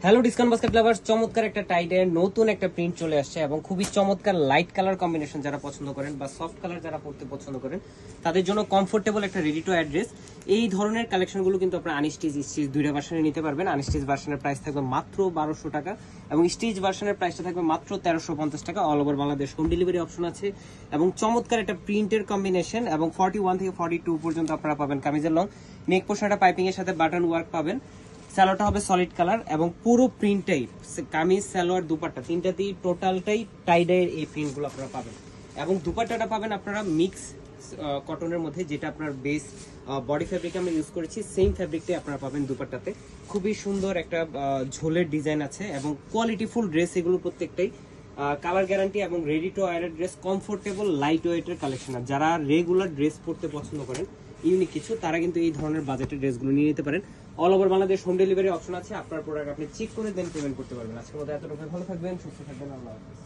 Hello discount basket lovers, চমৎকার একটা টাইডের নতুন একটা প্রিন্ট চলে আসছে এবং খুবই চমৎকার লাইট কালার কম্বিনেশন যারা পছন্দ করেন বা সফট কালার যারা পড়তে পছন্দ করেন তাদের জন্য কমফোর্টেবল একটা রেডি টু অ্যাড্রেস। এই ধরনের কালেকশনগুলো কিন্তু আপনারা আনস্টিচ স্টিচ দুইটা ভার্সনে নিতে পারবেন। আনস্টিচ ভার্সনের প্রাইস থাকবে মাত্র 1200 টাকা এবং স্টিচ ভার্সনের প্রাইসটা থাকবে মাত্র 1350 টাকা। All over Bangladesh home delivery option আছে এবং চমৎকার একটা প্রিন্টের কম্বিনেশন এবং 41 থেকে 42 পর্যন্ত আপনারা পাবেন। কামিজের লং নেক পোর্শনটা পাইপিং এর সাথে বাটন ওয়ার্ক পাবেন। সালোয়ারটা হবে সলিড কালার এবং পুরো প্রিন্টটাই কামিজ সালোয়ার দুপাট্টা তিনটাতেই টোটালটাই টাইডাইয়ের এই প্রিন্টগুলো আপনারা পাবেন এবং দুপাট্টাটা পাবেন আপনারা মিক্স কটনের মধ্যে, যেটা আপনার বেস বডি ফ্যাব্রিক আমরা ইউজ করেছি সেম ফ্যাব্রিকটাই আপনারা পাবেন দুপাট্টাতে। খুবই সুন্দর একটা ঝোলের ডিজাইন আছে এবং কোয়ালিটিফুল ড্রেস এগুলো প্রত্যেকটাই কালার গ্যারান্টি এবং ready to wire dress, comfortable light ওয়েটের কালেকশন। আর যারা রেগুলার ড্রেস পরতে পছন্দ করেন ইউনিক কিছু, তারা কিন্তু এই ধরনের বাজেটের ড্রেসগুলো নিয়ে নিতে পারেন। All over Bangladesh home delivery option আছে। আপনার প্রোডাক্ট আপনি চেক করে দেন পেমেন্ট করতে পারবেন। আজকের মতো এতটুকু, ভালো থাকবেন, সুস্থ থাকবেন, আল্লাহ হাফেজ।